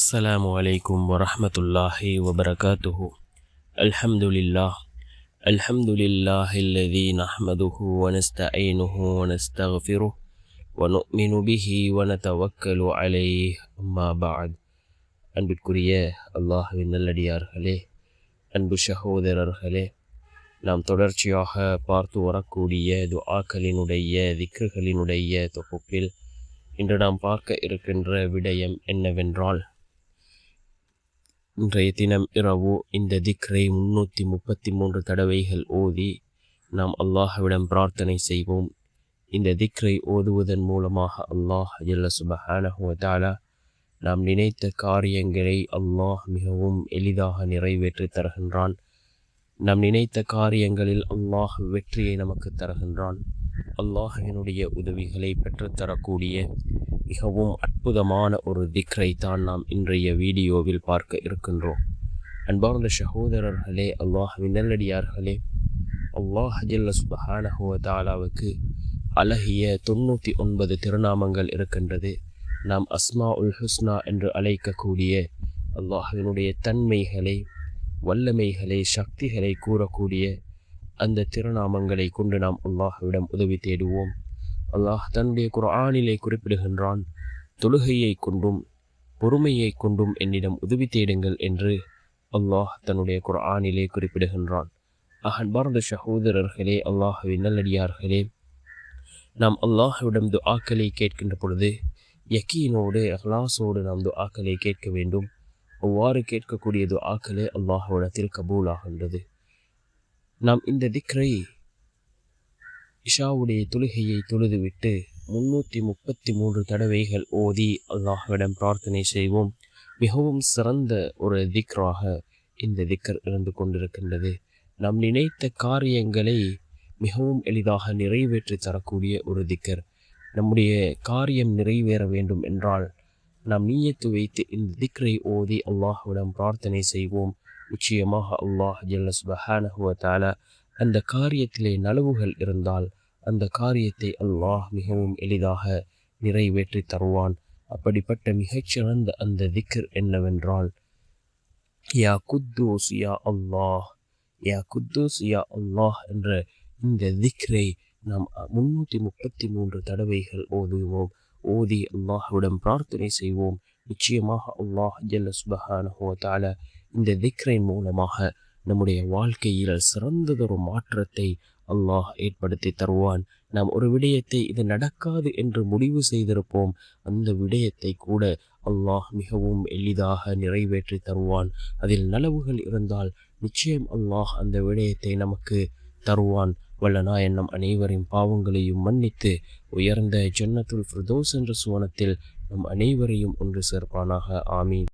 السلام عليكم ورحمة الله وبركاته. الحمد لله الذي نحمده ونستعينه ونستغفره ونؤمن به ونتوكل عليه. أما بعد. அன்பிற்குரிய அல்லாஹ்வின் நல்லடியார்களே, அன்பு சகோதரர்களே, நாம் தொடர்ச்சியாக பார்த்து வரக்கூடிய துஆக்களினுடைய திக்ருகளினுடைய தொகுப்பில் இன்று நாம் பார்க்க இருக்கின்ற விடயம் என்னவென்றால், இன்றைய தினம் இரவு இந்த திக்ரை 333 தடவைகள் ஓதி நாம் அல்லாஹ்விடம் பிரார்த்தனை செய்வோம். இந்த திக்ரை ஓதுவதன் மூலமாக அல்லாஹ் ஜல்ல சுப்ஹானஹு வ தஆலா நாம் நினைத்த காரியங்களை அல்லாஹ் மிகவும் எளிதாக நிறைவேற்றி தருகின்றான். நாம் நினைத்த காரியங்களில் அல்லாஹ் வெற்றியை நமக்கு தருகின்றான். அல்லாஹ்வினுடைய உதவிகளை பெற்றுத்தரக்கூடிய மிகவும் அற்புதமான ஒரு திக்ரை தான் நாம் இன்றைய வீடியோவில் பார்க்க இருக்கின்றோம். அன்பார்ந்த சகோதரர்களே, அல்லாஹ்வின் நல்லடியார்களே, அல்லாஹ் ஜல்ல சுப்ஹானஹு வ தஆலாவுக்கு அழகிய 99 திருநாமங்கள் இருக்கின்றது. நாம் அஸ்மாஉல் ஹுஸ்னா என்று அழைக்கக்கூடிய அல்லாஹ்வினுடைய தன்மைகளை, வல்லமைகளை, சக்திகளை கூறக்கூடிய அந்த திருநாமங்களை கொண்டு நாம் அல்லாஹ்விடம் உதவி தேடுவோம். அல்லாஹ் தன்னுடைய குர்ஆனிலே குறிப்பிடுகின்றான், தொழுகையை கொண்டும் பொறுமையை கொண்டும் என்னிடம் உதவி தேடுங்கள் என்று அல்லாஹ் தன்னுடைய குர்ஆனிலே குறிப்பிடுகின்றான். அன்பார்ந்த சகோதரர்களே, அல்லாஹ்வின் நல்லடியார்களே, நாம் அல்லாஹ்விடம் துஆக்களை கேட்கின்ற பொழுது யக்கீனோடு இஹ்லாஸோடு நாம் துஆக்களை கேட்க வேண்டும். அவ்வாறு கேட்கக்கூடிய துஆக்களே அல்லாஹ்விடத்தில் கபூலாகின்றது. நாம் இந்த திக்ரை இஷாவுடைய தொழுகையை தொழுதுவிட்டு 333 தடவைகள் ஓதி அல்லாஹ்விடம் பிரார்த்தனை செய்வோம். மிகவும் சிறந்த ஒரு திக்ராக இந்த திக்ர் இருந்து கொண்டிருக்கின்றது. நாம் நினைத்த காரியங்களை மிகவும் எளிதாக நிறைவேற்றி தரக்கூடிய ஒரு திக்ர். நம்முடைய காரியம் நிறைவேற வேண்டும் என்றால் நாம் நிய்யத்து வைத்து இந்த திக்ரை ஓதி அல்லாஹ்விடம் பிரார்த்தனை செய்வோம். நிச்சயமாக அல்லாஹ் ஜல்ல சுப்ஹானஹு வ தஆலா அந்த காரியத்திலே நலவுகள் இருந்தால் அந்த காரியத்தை அல்லாஹ் மிகவும் எளிதாக நிறைவேற்றி தருவான். அப்படிப்பட்ட மிகச்சிறந்த அந்த திக்ர் என்னவென்றால், யா குத்தூஸ் யா அல்லாஹ், யா குத்தூஸ் யா அல்லாஹ் என்ற இந்த திக்ரை நாம் 333 தடவைகள் ஓதுவோம். ஓதி அல்லாஹ்விடம் பிரார்த்தனை செய்வோம். நிச்சயமாக அல்லாஹ் ஜல்ல சுப்ஹானஹு வ தஆலா இந்த திக்ரின் மூலமாக நம்முடைய வாழ்க்கையில் சிறந்ததொரு மாற்றத்தை அல்லாஹ் ஏற்படுத்தி தருவான். நாம் ஒரு விடயத்தை இது நடக்காது என்று முடிவு செய்திருப்போம், அந்த விடயத்தை கூட அல்லாஹ் மிகவும் எளிதாக நிறைவேற்றி தருவான். அதில் நலவுகள் இருந்தால் நிச்சயம் அல்லாஹ் அந்த விடயத்தை நமக்கு தருவான். வல்ல நாயன் நம் அனைவரின் பாவங்களையும் மன்னித்து உயர்ந்த ஜன்னத்துல் ஃபிர்தௌஸ் என்ற சுவனத்தில் நம் அனைவரையும் ஒன்று சேர்ப்பானாக. ஆமீன்.